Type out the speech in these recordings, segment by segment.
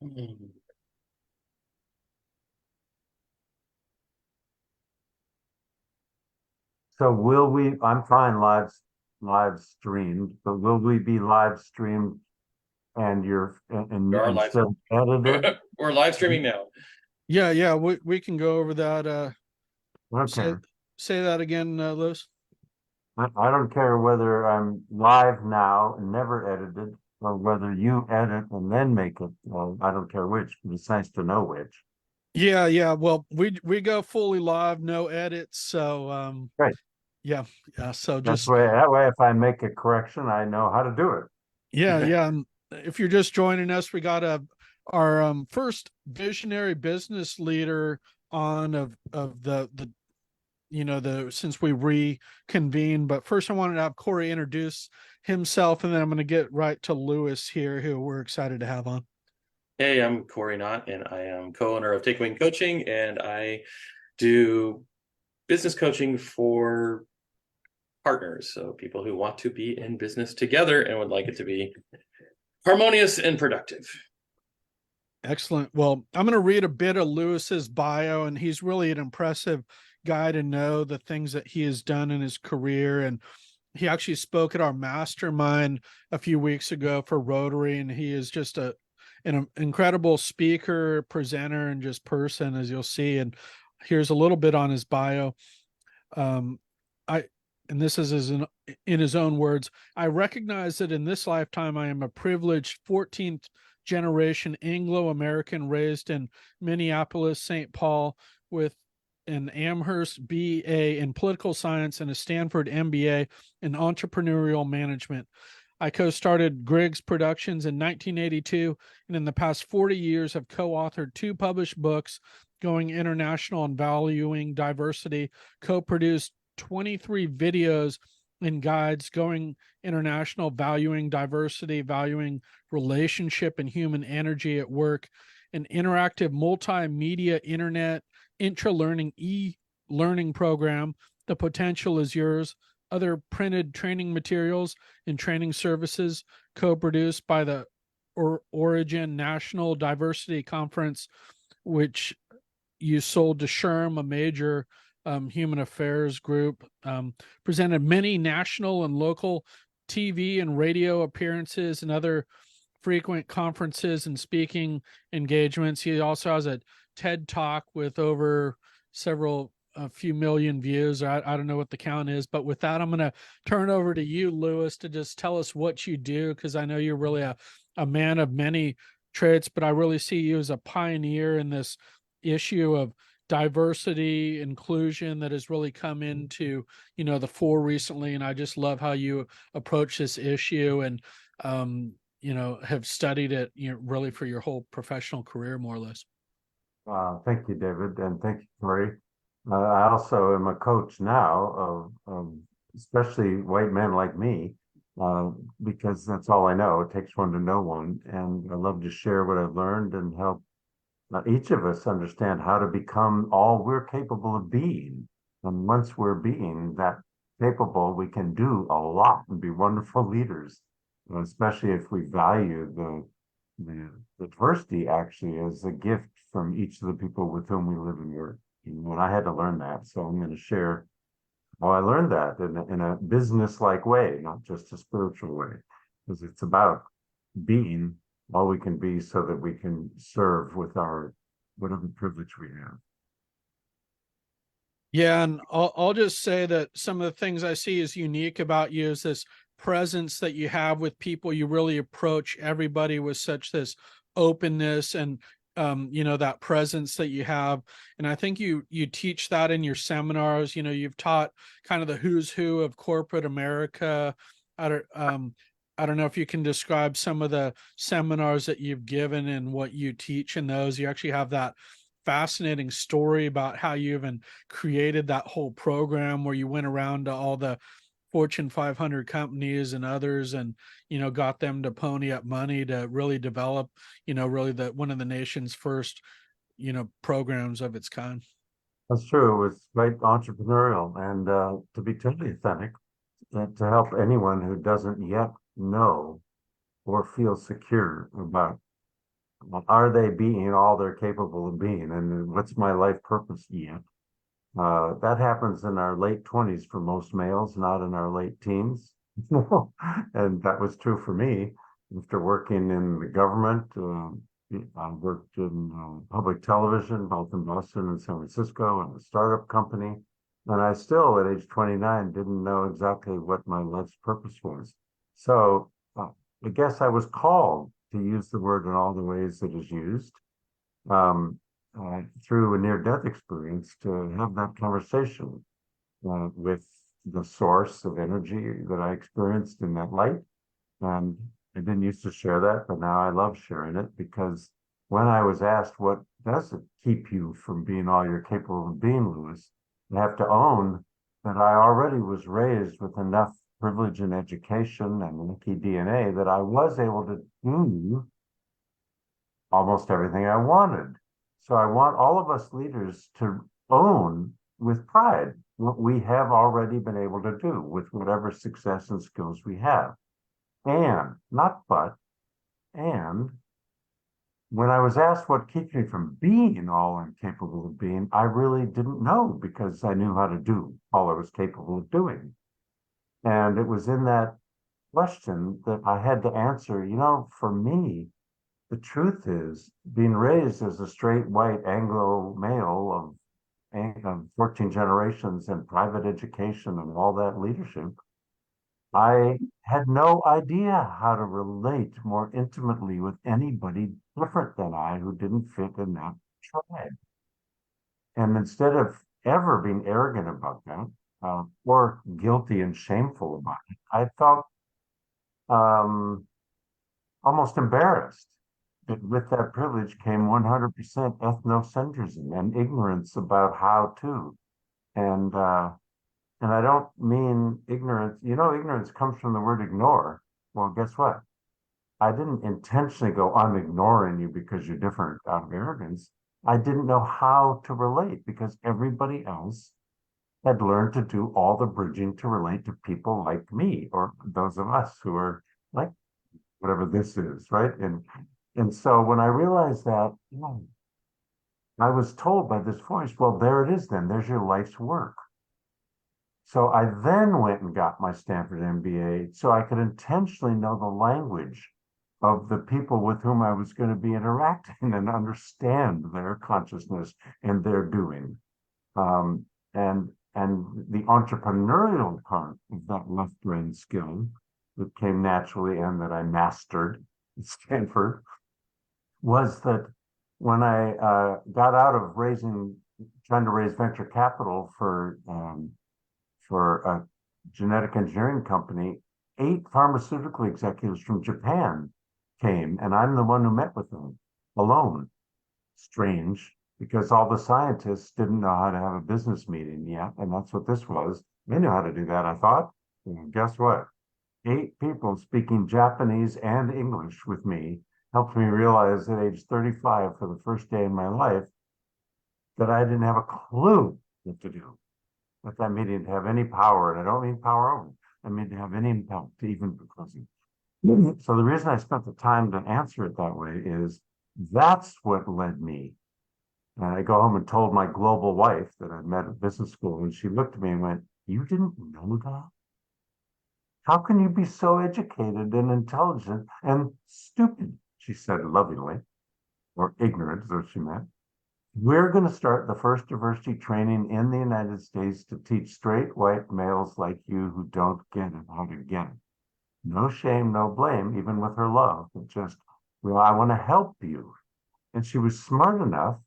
Mm. So I'm trying live streamed, but will we be live streamed and There are and live. still edited? We're live streaming now. Yeah, yeah, we can go over that. Okay. Say say that again, Lewis. I don't care whether I'm live now and never edited, or whether you edit and then make it. Well, I don't care which, but it's nice to know which. Yeah, yeah. Well, we go fully live, no edits. So Great. yeah, yeah. So That's just way that way if I make a correction, I know how to do it. yeah, yeah. And if you're just joining us, we got our first visionary business leader on of the the since we reconvened. But first, I wanted to have Corey introduce himself, and then I'm going to get right to Lewis here, who we're excited to have on. Hey, I'm Corey Knott, and I am co-owner of Takeaway Coaching, and I do business coaching for partners, so people who want to be in business together and would like it to be harmonious and productive. Excellent. Well, I'm going to read a bit of Lewis's bio, and he's really an impressive guy to know the things that he has done in his career. And he actually spoke at our mastermind a few weeks ago for Rotary, and he is just an incredible speaker, presenter, and just person, as you'll see. And here's a little bit on his bio. Um, I and this is in his own words. I recognize that in this lifetime I am a privileged 14th generation Anglo-American raised in Minneapolis, St. Paul, with an Amherst BA in political science and a Stanford MBA in entrepreneurial management. I co-started Griggs Productions in 1982, and in the past 40 years have co-authored 2 published books going international and valuing diversity, co-produced 23 videos and guides going international, valuing diversity, valuing relationship and human energy at work, an interactive multimedia internet intra-learning e-learning program. The potential is yours. Other printed training materials and training services co-produced by the Origin National Diversity Conference, which you sold to SHRM, a major human affairs group, presented many national and local TV and radio appearances and other frequent conferences and speaking engagements. He also has a TED Talk with over a few million views. I don't know what the count is, but with that, I'm going to turn over to you, Lewis, to just tell us what you do, because I know you're really a man of many traits, but I really see you as a pioneer in this issue of diversity inclusion that has really come into the fore recently. And I just love how you approach this issue and have studied it really for your whole professional career, more or less. Thank you, David, and thank you, Corey. I also am a coach now of especially white men like me, because that's all I know. It takes one to know one, and I love to share what I've learned and help each of us understand how to become all we're capable of being. And once we're being that capable, we can do a lot and be wonderful leaders, especially if we value the diversity actually as a gift from each of the people with whom we live and work. And I had to learn that, so I'm going to share how I learned that in a business-like way, not just a spiritual way, because it's about being all we can be so that we can serve with our whatever privilege we have. Yeah, and I'll just say that some of the things I see is unique about you is this presence that you have with people. You really approach everybody with such this openness and that presence that you have. And I think you teach that in your seminars. You've taught kind of the who's who of corporate America. I don't know if you can describe some of the seminars that you've given and what you teach in those. You actually have that fascinating story about how you even created that whole program where you went around to all the Fortune 500 companies and others and got them to pony up money to really develop really the one of the nation's first programs of its kind. That's true. It was quite entrepreneurial, and to be totally authentic, to help anyone who doesn't yet know or feel secure about are they being all they're capable of being? And what's my life purpose yet? That happens in our late 20s for most males, not in our late teens. And that was true for me. After working in the government, I worked in public television, both in Boston and San Francisco, and a startup company. And I still, at age 29, didn't know exactly what my life's purpose was. So I guess I was called to use the word in all the ways it is used. Um, through a near-death experience to have that conversation with the source of energy that I experienced in that light. And I didn't used to share that, but now I love sharing it because when I was asked, what does it keep you from being all you're capable of being, Lewis? I have to own that I already was raised with enough privilege and education and lucky DNA that I was able to do almost everything I wanted. So I want all of us leaders to own with pride what we have already been able to do with whatever success and skills we have. And not but, and when I was asked what keeps me from being all I'm capable of being, I really didn't know because I knew how to do all I was capable of doing. And it was in that question that I had to answer, for me, the truth is, being raised as a straight white Anglo male of 14 generations and private education and all that leadership, I had no idea how to relate more intimately with anybody different than I who didn't fit in that tribe. And instead of ever being arrogant about that, or guilty and shameful about it, I felt um, almost embarrassed that with that privilege came 100% ethnocentrism and ignorance about how to. And and I don't mean ignorance. Ignorance comes from the word ignore. Well, guess what? I didn't intentionally go, I'm ignoring you because you're different out of arrogance. I didn't know how to relate because everybody else had learned to do all the bridging to relate to people like me or those of us who are like whatever this is, right? And so when I realized that, I was told by this voice, well, there it is then. There's your life's work. So I then went and got my Stanford MBA so I could intentionally know the language of the people with whom I was going to be interacting and understand their consciousness and their doing. And the entrepreneurial part of that left brain skill that came naturally and that I mastered at Stanford was that when I got out of trying to raise venture capital for a genetic engineering company, 8 pharmaceutical executives from Japan came, and I'm the one who met with them alone. Strange, because all the scientists didn't know how to have a business meeting yet, and that's what this was. They knew how to do that, I thought. And guess what? 8 people speaking Japanese and English with me helped me realize at age 35 for the first day in my life that I didn't have a clue what to do. That meeting to have any power, and I don't mean power over, I mean to have any impact to even closing. So the reason I spent the time to answer it that way is that's what led me. And I go home and told my global wife that I'd met at business school, and she looked at me and went, "You didn't know that? How can you be so educated and intelligent and stupid?" She said lovingly, or ignorant, as though she meant. We're going to start the first diversity training in the United States to teach straight white males like you who don't get it how to get it. No shame, no blame, even with her love, but just, well, I want to help you. And she was smart enough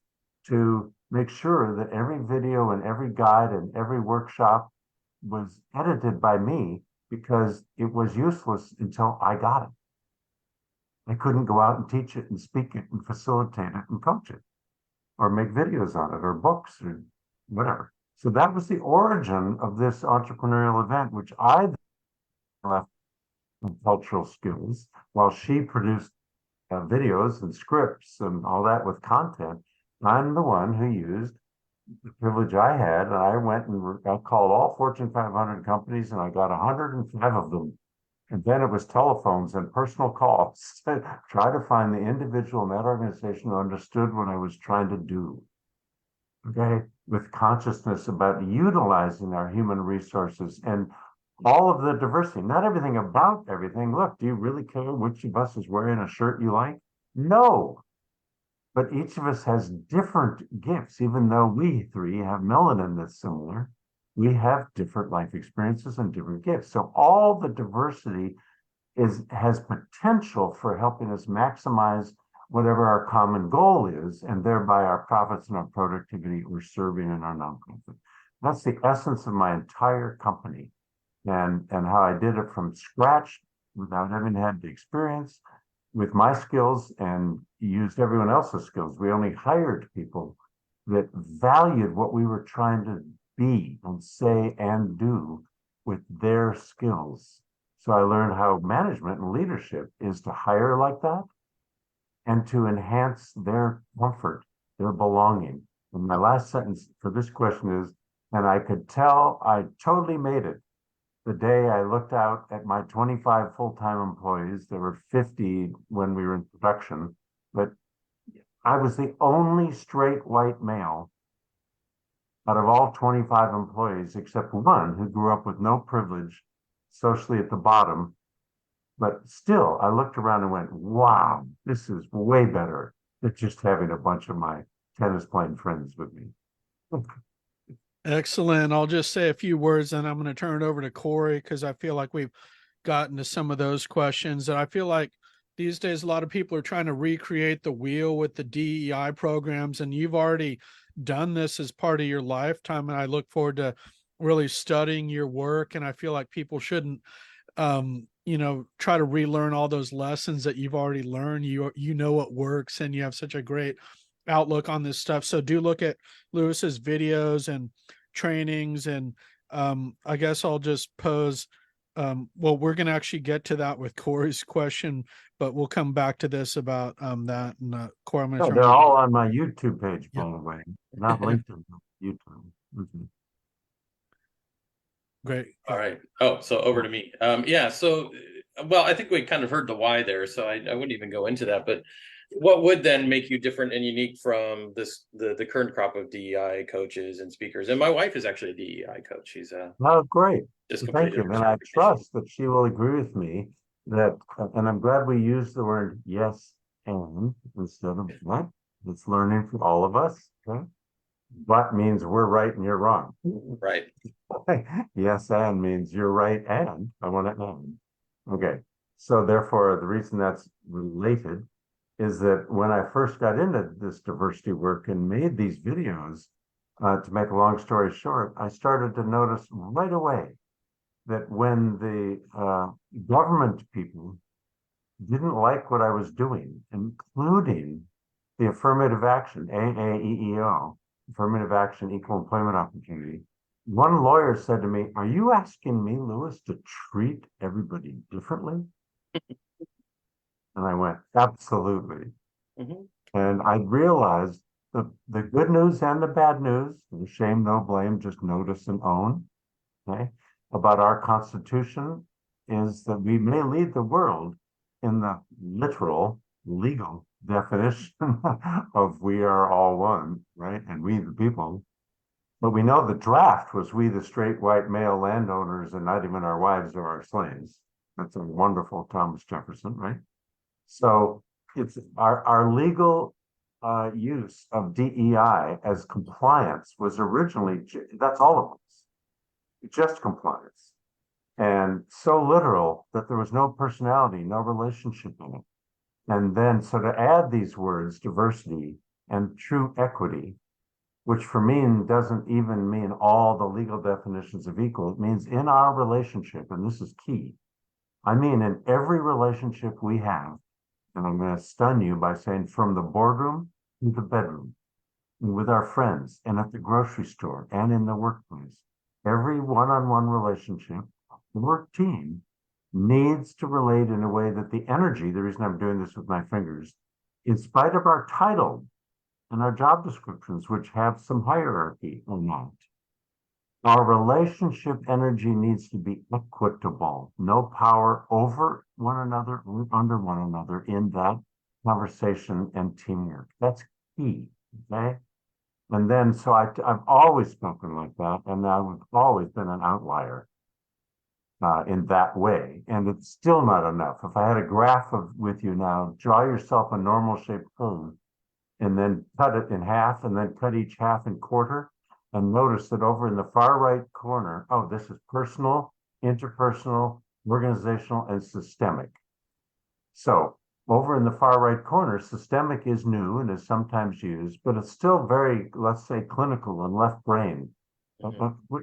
to make sure that every video and every guide and every workshop was edited by me because it was useless until I got it. I couldn't go out and teach it and speak it and facilitate it and coach it or make videos on it or books or whatever. So that was the origin of this entrepreneurial event, which I left cultural skills while she produced videos and scripts and all that with content. I'm the one who used the privilege I had, and I went and I called all Fortune 500 companies, and I got 105 of them And then it was telephones and personal calls to try to find the individual in that organization who understood what I was trying to do. Okay, with consciousness about utilizing our human resources and all of the diversity, not everything about everything. Look, do you really care which of us is wearing a shirt you like? No. But each of us has different gifts, even though we three have melanin that's similar. We have different life experiences and different gifts. So all the diversity has potential for helping us maximize whatever our common goal is, and thereby our profits and our productivity or serving in our nonprofit. That's the essence of my entire company, and how I did it from scratch without having had the experience with my skills and used everyone else's skills. We only hired people that valued what we were trying to be and say and do with their skills. So I learned how management and leadership is to hire like that and to enhance their comfort, their belonging. And my last sentence for this question is, and I could tell I totally made it the day I looked out at my 25 full-time employees. There were 50 when we were in production, but I was the only straight white male out of all 25 employees, except one who grew up with no privilege, socially at the bottom. But still, I looked around and went, wow, this is way better than just having a bunch of my tennis playing friends with me. Excellent. I'll just say a few words and I'm going to turn it over to Corey because I feel like we've gotten to some of those questions. And I feel like these days, a lot of people are trying to recreate the wheel with the DEI programs, and you've already done this as part of your lifetime. And I look forward to really studying your work. And I feel like people shouldn't, try to relearn all those lessons that you've already learned. You know what works, and you have such a great outlook on this stuff. So do look at Lewis's videos and trainings. And I guess I'll just pose, we're going to actually get to that with Corey's question, but we'll come back to this about that. And Corey, I'm going to turn They're it over. all on my YouTube page, by Yep. the way, not linked to YouTube. Mhm. Great. All right. Oh, so over to me. Yeah. So, well, I think we kind of heard the why there, so I wouldn't even go into that. But what would then make you different and unique from the current crop of DEI coaches and speakers? And my wife is actually a DEI coach. She's Oh, great. just Thank completed you. her And I certification. trust that she will agree with me that, and I'm glad we used the word yes and instead of what. It's learning for all of us. Okay. But means we're right and you're wrong. Right. Yes and means you're right and I want to end. Okay. So therefore, the reason that's related is that when I first got into this diversity work and made these videos, to make a long story short, I started to notice right away that when the government people didn't like what I was doing, including the affirmative action, AAEEO, affirmative action, equal employment opportunity, one lawyer said to me, "Are you asking me, Lewis, to treat everybody differently?" And I went, absolutely. Mhm. And I realized the good news and the bad news, no shame, no blame, just notice and own, okay, about our Constitution is that we may lead the world in the literal, legal definition of we are all one, right? And we the people. But we know the draft was we the straight white male landowners and not even our wives or our slaves. That's a wonderful Thomas Jefferson, right? So it's our legal use of DEI as compliance was originally, that's all of us, just compliance. And so literal that there was no personality, no relationship in it. And then, so to add these words, diversity and true equity, which for me doesn't even mean all the legal definitions of equal, it means in our relationship, and this is key. I mean, in every relationship we have, and I'm going to stun you by saying from the boardroom to the bedroom, with our friends and at the grocery store and in the workplace, every one-on-one relationship, the work team needs to relate in a way that the energy, the reason I'm doing this with my fingers, in spite of our title and our job descriptions, which have some hierarchy or not, Our relationship energy needs to be equitable, no power over one another or under one another in that conversation and teamwork. That's key. Okay. And then, so I've always spoken like that, and I've always been an outlier in that way. And it's still not enough. If I had a graph with you now, draw yourself a normal shaped cone and then cut it in half and then cut each half in quarter. And notice that over in the far right corner, oh, this is personal, interpersonal, organizational, and systemic. So over in the far right corner, systemic is new and is sometimes used, but it's still very, let's say, clinical and left brain,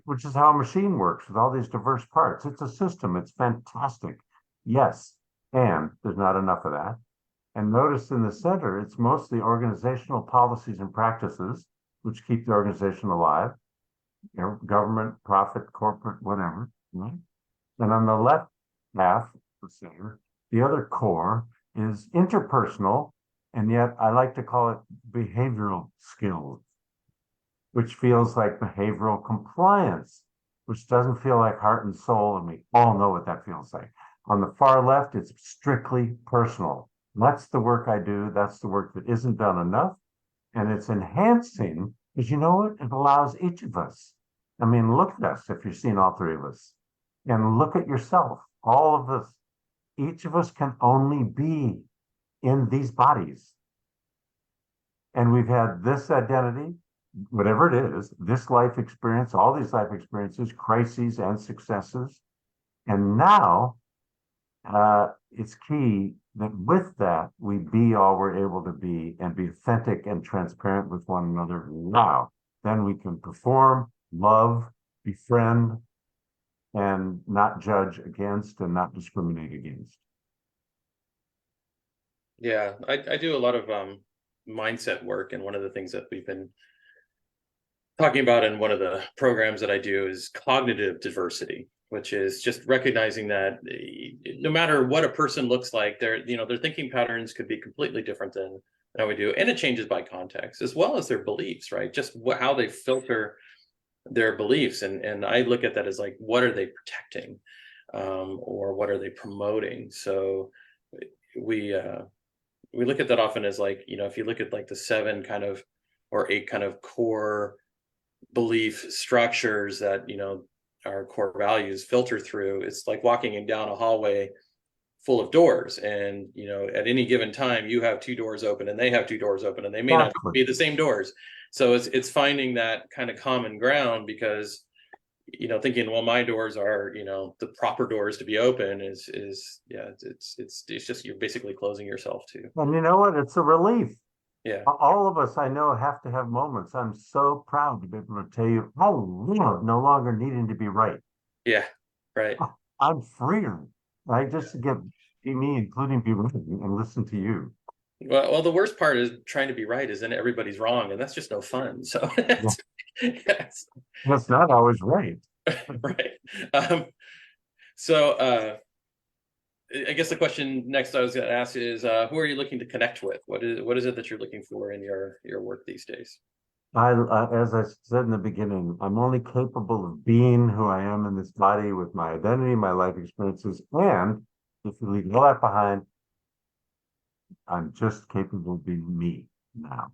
which is how a machine works with all these diverse parts. It's a system. It's fantastic. Yes. And there's not enough of that. And notice in the center, it's mostly organizational policies and practices, which keep the organization alive, government, profit, corporate, whatever. Right? And on the left half, the center, the other core is interpersonal, and yet I like to call it behavioral skills, which feels like behavioral compliance, which doesn't feel like heart and soul, and we all know what that feels like. On the far left, it's strictly personal. That's the work I do. That's the work that isn't done enough. And it's enhancing because you know what? It allows each of us. I mean, look at us if you've seen all three of us. And look at yourself. All of us, each of us can only be in these bodies. And we've had this identity, whatever it is, this life experience, all these life experiences, crises and successes. And now it's key that with that, we be all we're able to be and be authentic and transparent with one another. Now, then we can perform, love, befriend, and not judge against and not discriminate against. Yeah, I do a lot of mindset work, and one of the things that we've been talking about in one of the programs that I do is cognitive diversity, which is just recognizing that no matter what a person looks like, their thinking patterns could be completely different than how we do, and it changes by context as well as their beliefs, right? Just how they filter their beliefs, and I look at that as like, what are they protecting, or what are they promoting? So we look at that often as like, if you look at like the 7 kind of or 8 kind of core belief structures that our core values filter through, it's like walking down a hallway full of doors, and at any given time you have 2 doors open and they have 2 doors open, and they may not be the same doors. So it's finding that kind of common ground, because thinking, well, my doors are the proper doors to be open is it's just, you're basically closing yourself to. And you know what? It's a relief. Yeah. All of us I know have to have moments. I'm so proud to be able to tell you, I love no longer needing to be right. Yeah. Right. I'm freer. I just be me, including be right and listen to you. Well, the worst part is trying to be right is then everybody's wrong, and that's just no fun. So yes. That's not always right. Right. So I guess the question next I was going to ask is, who are you looking to connect with? What is it that you're looking for in your work these days? As I said in the beginning, I'm only capable of being who I am in this body with my identity, my life experiences, and if you leave all that behind, I'm just capable of being me now.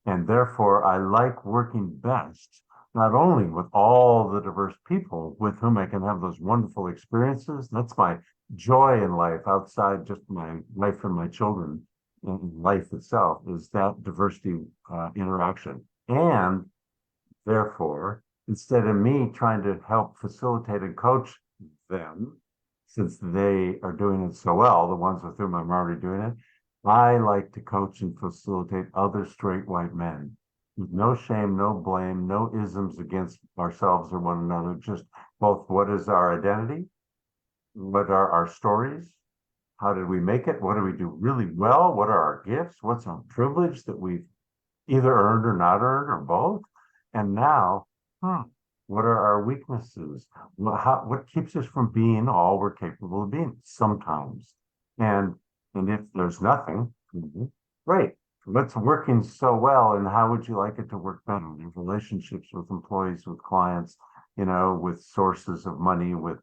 And therefore, I like working best, not only with all the diverse people with whom I can have those wonderful experiences. That's my joy in life outside just my wife and my children. And life itself is that diversity interaction. And therefore, instead of me trying to help facilitate and coach them, since they are doing it so well, the ones with whom I'm already doing it, I like to coach and facilitate other straight white men with no shame, no blame, no isms against ourselves or one another, just both what is our identity, what are our stories, how did we make it, what do we do really well, what are our gifts, what's our privilege that we've either earned or not earned or both, and now, what are our weaknesses? What keeps us from being all we're capable of being sometimes? And if there's nothing, great. What's working so well, and how would you like it to work better? Your relationships with employees, with clients, with sources of money, with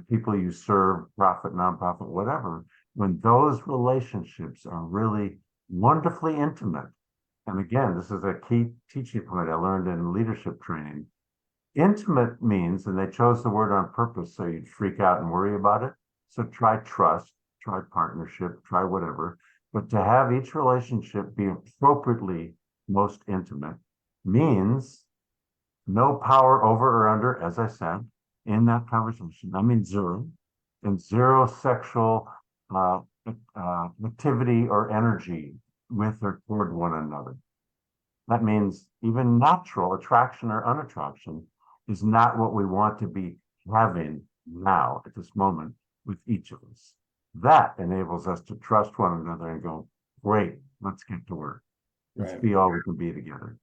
people you serve, profit, nonprofit, whatever, when those relationships are really wonderfully intimate. And again, this is a key teaching point I learned in leadership training. Intimate means, and they chose the word on purpose so you'd freak out and worry about it. So try trust, try partnership, try whatever. But to have each relationship be appropriately most intimate means no power over or under, as I said, in that conversation. I mean, zero, and zero sexual activity or energy with or toward one another. That means even natural attraction or unattraction is not what we want to be having now at this moment with each of us. That enables us to trust one another and go, great, let's get to work. Let's be all we can be together.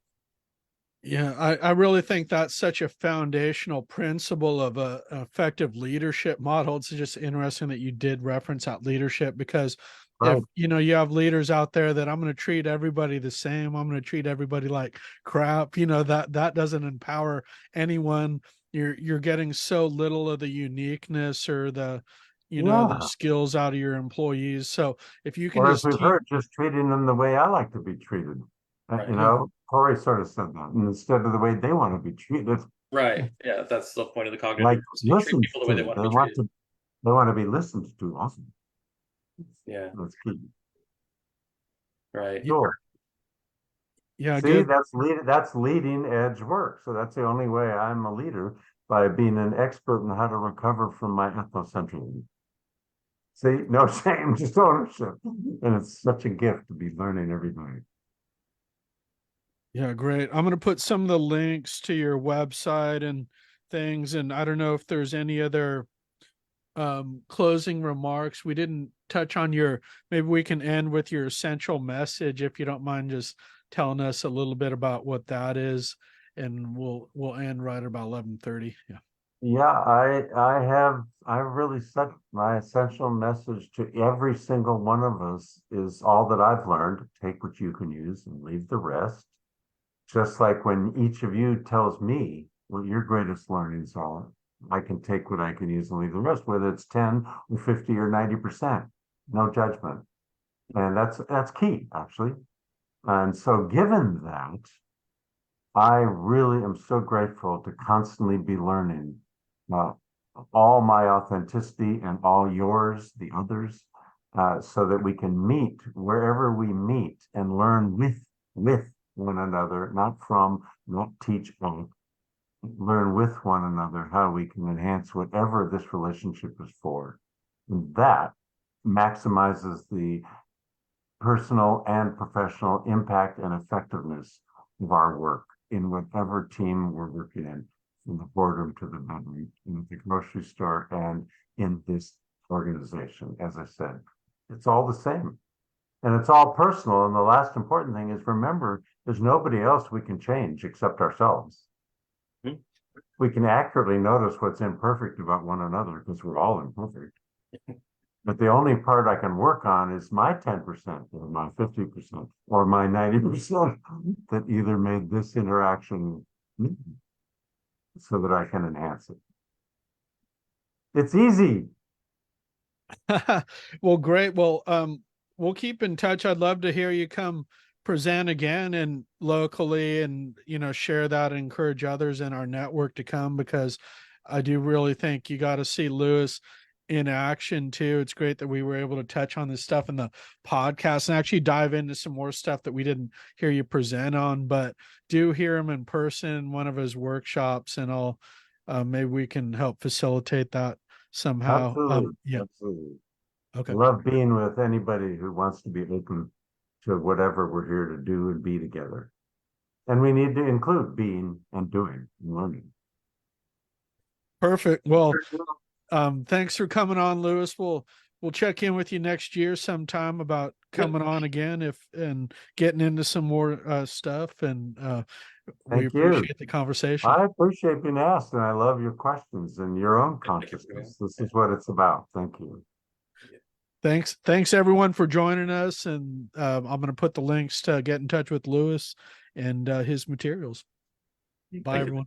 Yeah, I really think that's such a foundational principle of a effective leadership model. It's just interesting that you did reference that leadership, because if you have leaders out there that I'm going to treat everybody the same, I'm going to treat everybody like crap, that doesn't empower anyone. You're getting so little of the uniqueness or the the skills out of your employees. So if you can Or as just we've heard, just treating them the way I like to be treated. Corey sort of said that, and instead of the way they want to be treated. Right. Yeah, that's the point of the cognitive Like diversity. Treat listen people the way they want to be treated. They want to be listened to. Awesome. Yeah. That's key. Right. Cool. Yeah. See, that's leading edge work. So that's the only way I'm a leader, by being an expert in how to recover from my ethnocentrism. See, no shame, just ownership. And it's such a gift to be learning every day. Yeah, great. I'm going to put some of the links to your website and things. And I don't know if there's any other closing remarks. We didn't touch on maybe we can end with your essential message, if you don't mind just telling us a little bit about what that is. And we'll end right about 11:30. Yeah. Yeah, I really said my essential message to every single one of us is all that I've learned. Take what you can use and leave the rest. Just like when each of you tells me what your greatest learnings are, I can take what I can use and leave the rest, whether it's 10 or 50 or 90%. No judgment. And that's key, actually. And so given that, I really am so grateful to constantly be learning all my authenticity and all yours, the others, so that we can meet wherever we meet and learn with one another, not from, not teach of, learn with one another how we can enhance whatever this relationship is for. And that maximizes the personal and professional impact and effectiveness of our work in whatever team we're working in, from the boardroom to the bedroom, in the grocery store, and in this organization. As I said, it's all the same. And it's all personal. And the last important thing is, remember, there's nobody else we can change except ourselves. Mm-hmm. We can accurately notice what's imperfect about one another because we're all imperfect. But the only part I can work on is my 10% or my 50% or my 90% that either made this interaction so that I can enhance it. It's easy. Well, great. Well, we'll keep in touch. I'd love to hear you come present again and locally, and share that and encourage others in our network to come, because I do really think you got to see Lewis in action too. It's great that we were able to touch on this stuff in the podcast and actually dive into some more stuff that we didn't hear you present on, but do hear him in person in one of his workshops, and I'll maybe we can help facilitate that somehow. Absolutely. Yeah. Absolutely. Okay. I love being with anybody who wants to be open to whatever we're here to do and be together. And we need to include being and doing and learning. Perfect. Well, thanks for coming on, Lewis. We'll check in with you next year sometime about coming on again and getting into some more stuff. And we appreciate the conversation. I appreciate being asked, and I love your questions and your own consciousness. This is what it's about. Thank you. Thanks everyone for joining us. And I'm going to put the links to get in touch with Lewis and his materials. Bye, everyone.